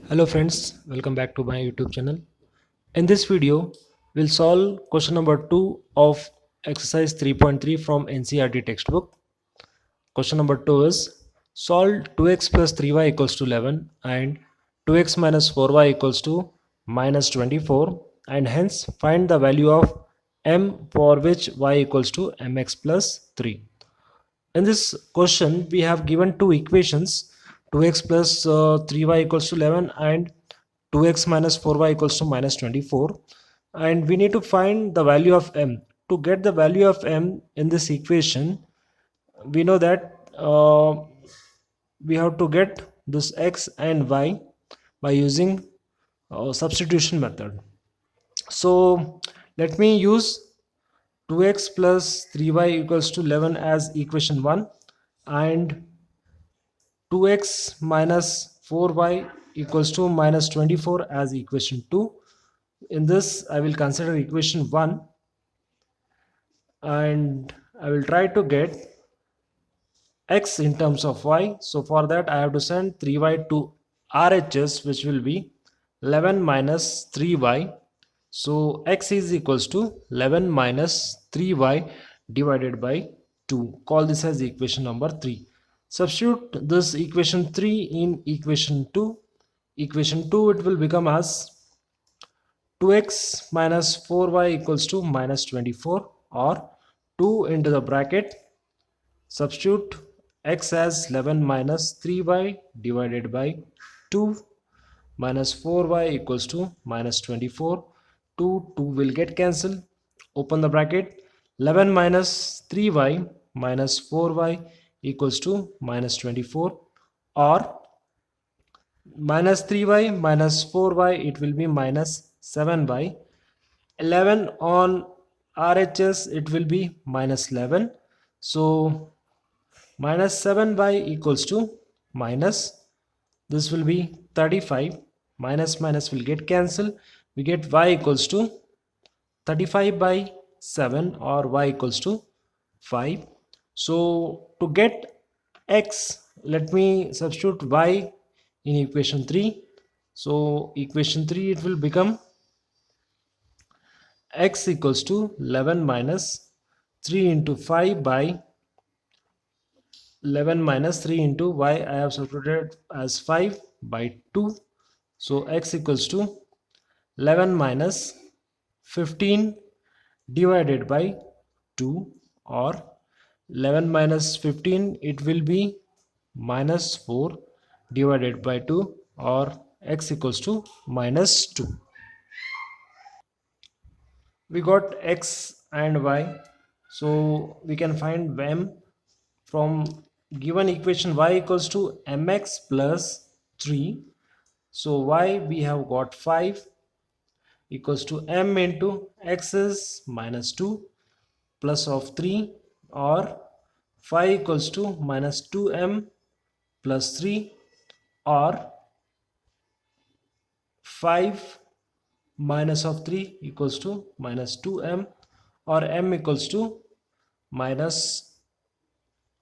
Hello friends, welcome back to my YouTube channel. In this video, we'll solve question number 2 of exercise 3.3 from NCERT textbook. Question number 2 is solve 2x plus 3y equals to 11 and 2x minus 4y equals to minus 24, and hence find the value of m for which y equals to mx plus 3. In this question, we have given two equations, 2x plus 3y equals to 11 and 2x minus 4y equals to minus 24, and we need to find the value of m. To get the value of m in this equation, we know that we have to get this x and y by using substitution method. So let me use 2x plus 3y equals to 11 as equation 1 and 2x minus 4y equals to minus 24 as equation 2. In this, I will consider equation 1 and I will try to get x in terms of y. So for that, I have to send 3y to RHS, which will be 11 minus 3y. So x is equals to 11 minus 3y divided by 2. Call this as equation number 3. Substitute this equation 3 in equation 2. Equation 2, it will become as 2x minus 4y equals to minus 24, or 2 into the bracket, substitute x as 11 minus 3y divided by 2 minus 4y equals to minus 24. 2 will get cancelled. Open the bracket. 11 minus 3y minus 4y equals to minus 24, or minus 3y minus 4y, it will be minus 7y. 11 on RHS, it will be minus 11. So minus 7y equals to minus, this will be 35. Minus minus will get cancelled. We get y equals to 35 by 7, or y equals to 5. So to get x, let me substitute y in equation 3. So equation 3, it will become x equals to 11 minus 3 into 5 by 11 minus 3 into y, I have substituted as 5 by 2. So x equals to 11 minus 15 divided by 2, or 11 minus 15, it will be minus 4 divided by 2, or x equals to minus 2. We got x and y, so we can find m from given equation y equals to mx plus 3. So y, we have got 5 equals to m into x is minus 2 plus of 3, or 5 equals to minus 2m plus 3, or 5 minus of 3 equals to minus 2m, or m equals to minus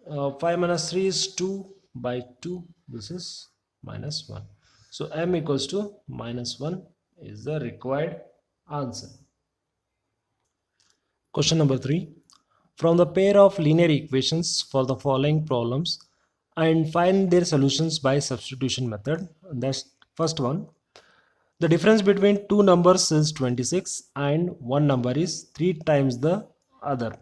5 minus 3 is 2 by 2, this is minus 1. So m equals to minus 1 is the required answer. Question number 3. From the pair of linear equations for the following problems and find their solutions by substitution method. That's first one. The difference between two numbers is 26 and one number is 3 times the other.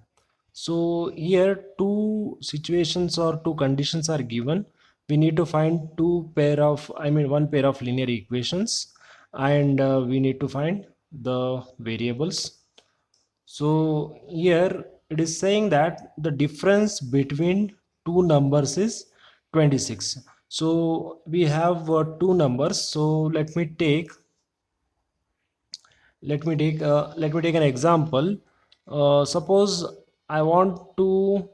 So here two situations or two conditions are given. We need to find one pair of linear equations, and we need to find the variables. So here it is saying that the difference between two numbers is 26. So we have two numbers. So let me take an example. Suppose I want to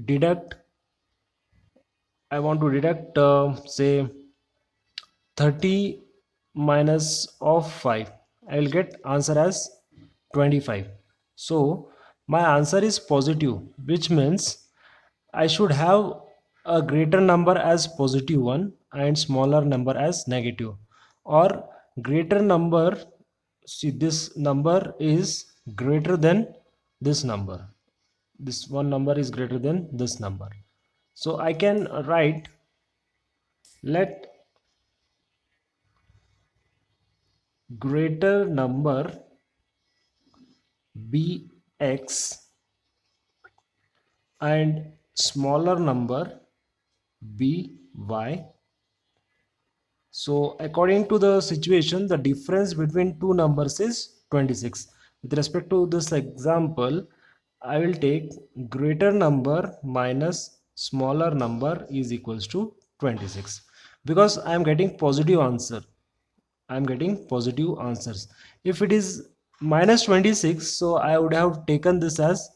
deduct say 30 minus of 5. I will get answer as 25. So my answer is positive, which means I should have a greater number as positive 1 and smaller number as negative. or greater number. See, this number is greater than this number. This one number is greater than this number. So I can write, let greater number be x and smaller number be y. So according to the situation, the difference between two numbers is 26. With respect to this example, I will take greater number minus smaller number is equals to 26, because I am getting positive answer. I am getting positive answers. If it is minus 26, so I would have taken this as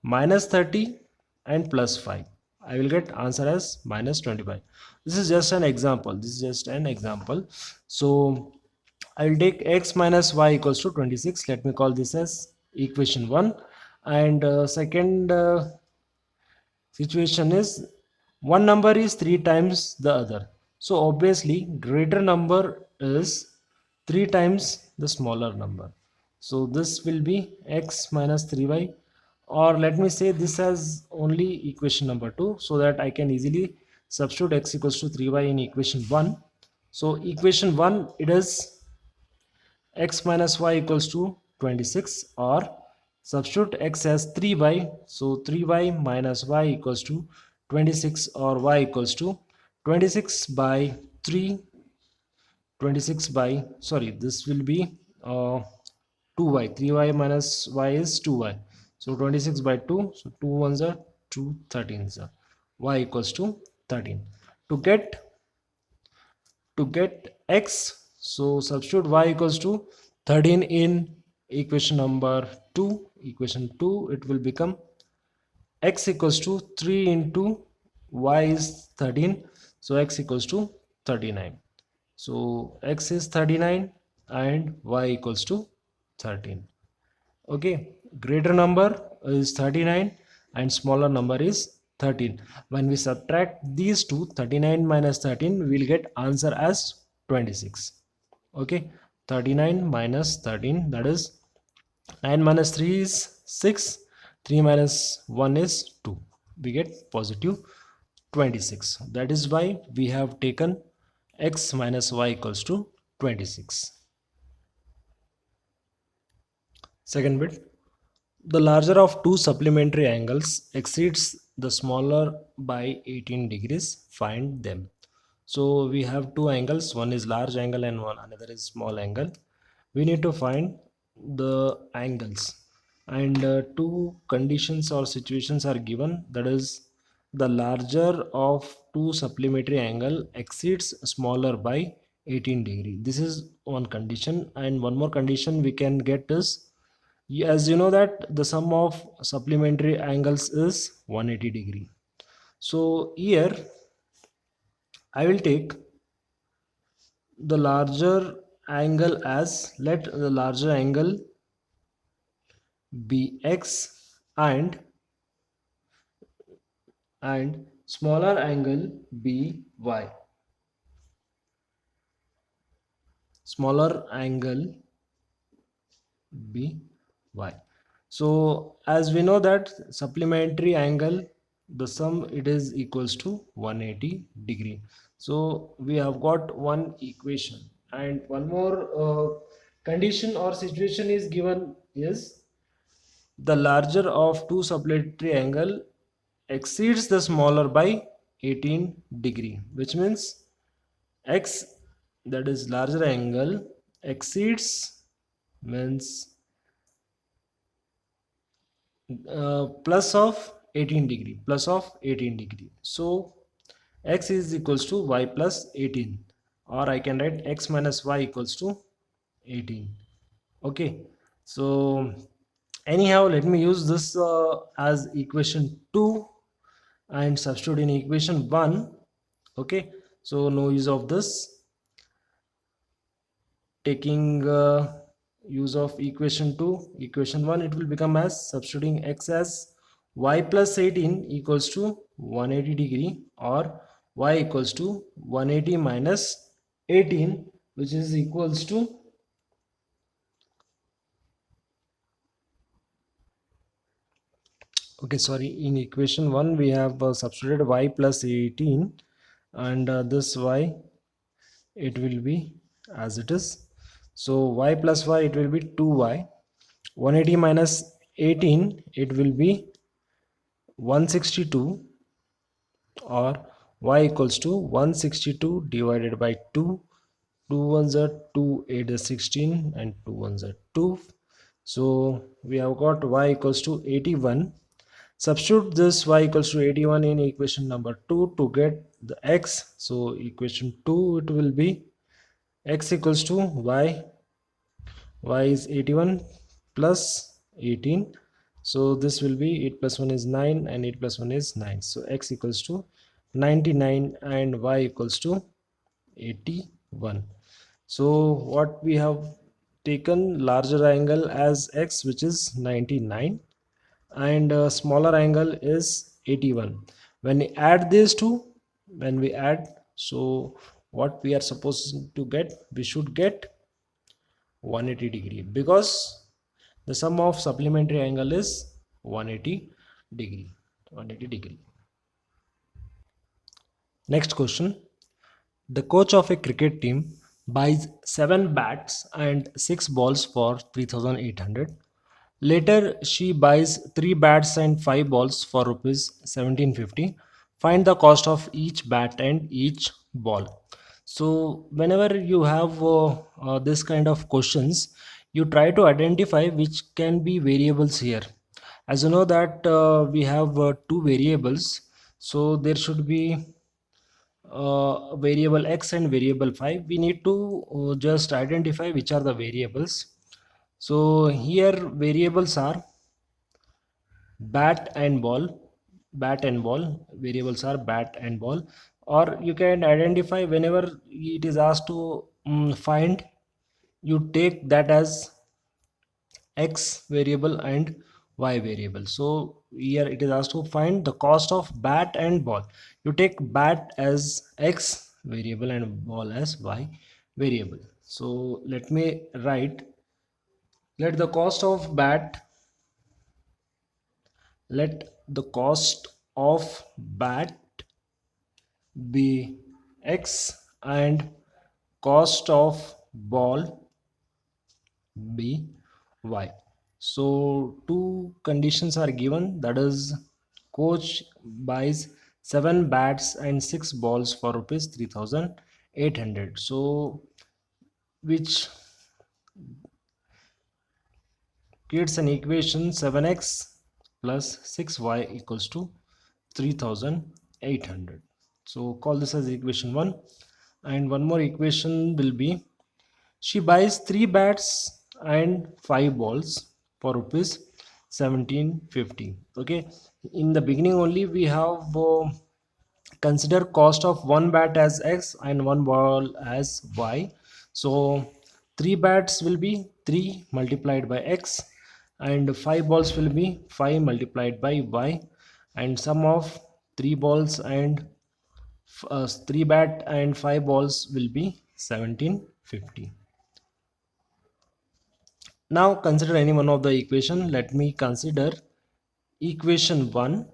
minus 30 and plus 5. I will get answer as minus 25. This is just an example. This is just an example. So I will take x minus y equals to 26. Let me call this as equation 1. And second situation is one number is 3 times the other. So obviously greater number is 3 times the smaller number. So this will be x minus 3y, or let me say this as only equation number 2, so that I can easily substitute x equals to 3y in equation 1. So equation 1, it is x minus y equals to 26, or substitute x as 3y, so 3y minus y equals to 26, or y equals to 26 by 3, 26 by, sorry, this will be 2y, 3y minus y is 2y, so 26 by 2, so 2 ones are 2 13s are, y equals to 13. To get x, so substitute y equals to 13 in equation number 2. Equation 2, it will become x equals to 3 into y is 13, so x equals to 39. So x is 39 and y equals to 13. Okay, greater number is 39 and smaller number is 13. When we subtract these two, 39 minus 13, we will get answer as 26. Okay, 39 minus 13, that is 9 minus 3 is 6, 3 minus 1 is 2. We get positive 26. That is why we have taken x minus y equals to 26. Second bit, the larger of two supplementary angles exceeds the smaller by 18 degrees. Find them. So we have two angles, one is large angle and one another is small angle. We need to find the angles, and two conditions or situations are given, that is the larger of two supplementary angle exceeds smaller by 18 degree. This is one condition, and one more condition we can get is, as you know that the sum of supplementary angles is 180 degree. So here I will take the larger angle as, let the larger angle be x and smaller angle be y. Smaller angle be y. So as we know that supplementary angle, the sum it is equals to 180 degree. So we have got one equation, and one more condition or situation is given is, the larger of two supplementary angle exceeds the smaller by 18 degree, which means x, that is larger angle, exceeds means plus of 18 degree, plus of 18 degree. So x is equals to y plus 18, or I can write x minus y equals to 18. Okay, so anyhow, let me use this as equation 2 and substitute in equation 1. Okay, so no use of this. Taking use of equation 2, equation 1, it will become as, substituting x as y plus 18 equals to 180 degree, or y equals to 180 minus 18, which is equals to okay, sorry, in equation 1 we have substituted y plus 18, and this y, it will be as it is. So y plus y, it will be 2y. 180 minus 18, it will be 162, or y equals to 162 divided by 2. 2 ones are 2, 8 is 16, and 2 ones are 2. So we have got y equals to 81. Substitute this y equals to 81 in equation number 2 to get the x. So equation 2, it will be x equals to y is 81 plus 18. So this will be 8 plus 1 is 9, and 8 plus 1 is 9. So x equals to 99 and y equals to 81. So what we have taken larger angle as x, which is 99, and a smaller angle is 81. When we add these two, when we add, so what we are supposed to get, we should get 180 degree, because the sum of supplementary angle is 180 degree. 180 degree. Next question. The coach of a cricket team buys 7 bats and 6 balls for 3800. Later, she buys 3 bats and 5 balls for rupees 1750. Find the cost of each bat and each ball. So, whenever you have this kind of questions, you try to identify which can be variables here. As you know that we have two variables, so there should be variable x and variable 5. We need to just identify which are the variables. So here variables are bat and ball. Bat and ball variables are bat and ball, or you can identify whenever it is asked to find, you take that as x variable and y variable. So here it is asked to find the cost of bat and ball. You take bat as x variable and ball as y variable. So let me write, let the cost of bat, let the cost of bat be x and cost of ball be y. So two conditions are given, that is coach buys 7 bats and 6 balls for rupees 3800. So which creates an equation 7x plus 6y equals to 3800. So call this as equation 1. And one more equation will be, she buys 3 bats and 5 balls for rupees 1750. Okay, in the beginning only we have consider cost of one bat as x and one ball as y. So 3 bats will be 3 multiplied by x, and 5 balls will be 5 multiplied by y, and sum of 3 balls and 3 bat and 5 balls will be 1750. Now consider any one of the equation. Let me consider equation 1.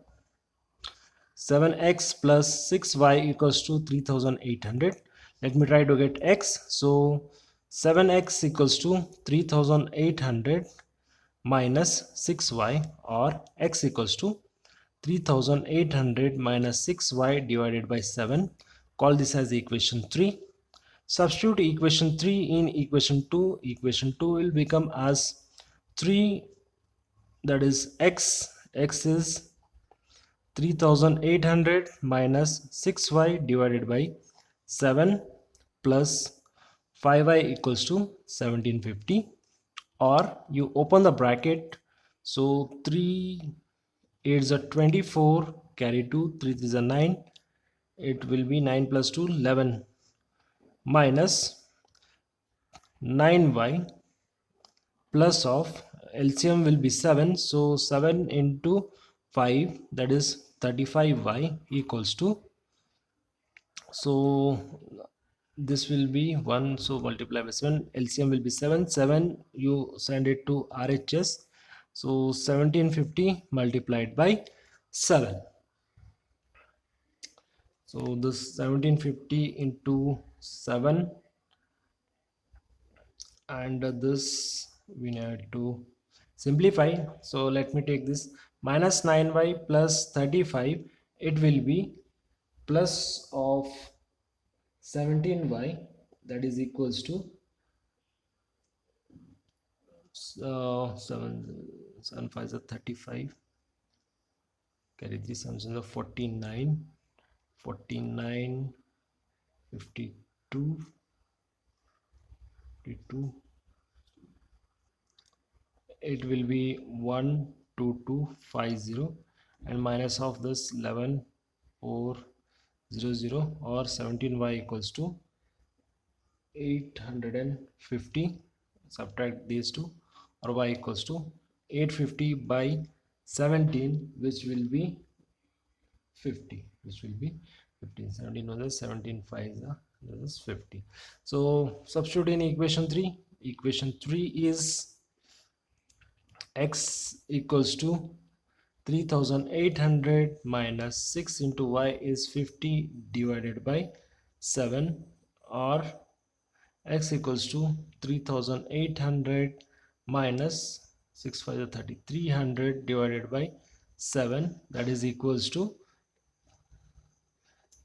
7x plus 6y equals to 3800. Let me try to get x. So 7x equals to 3800 minus 6y, or x equals to 3800 minus 6y divided by 7. Call this as equation 3. Substitute equation 3 in equation 2. Equation 2 will become as 3, that is x is 3800 minus 6y divided by 7 plus 5y equals to 1750, or you open the bracket. So 3 8s are 24, carry 2, 3 is a 9, it will be 9 plus 2 11 minus 9y plus of LCM will be 7, so 7 into 5, that is 35y equals to, so this will be 1, so multiply by 7, LCM will be 7 you send it to RHS, so 1750 multiplied by 7. So this 1750 into 7, and this we need to simplify. So let me take this minus 9y plus 35, it will be plus of 17y, that is equals to 7 5 is 35, carry 3 sums in the 49, 49 52 52, it will be 12250, and minus of this 11400, or 17y equals to 850, subtract these two, or y equals to 850 by 17, which will be 50, which will be 15. 17 was 17 5 is 50. So substitute in equation 3. Equation 3 is x equals to 3800 minus 6 into y is 50 divided by 7, or x equals to 3800 minus 6 5 is 30, 300 divided by 7, that is equals to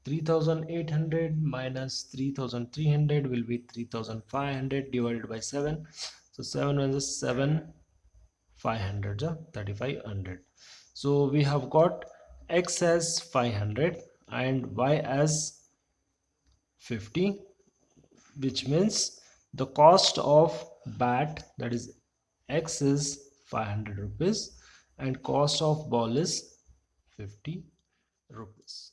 3800 minus 3300 will be 3500 divided by 7. So 7 is 7 500, 3500. So we have got x as 500 and y as 50, which means the cost of bat, that is x, is 500 rupees and cost of ball is 50 rupees.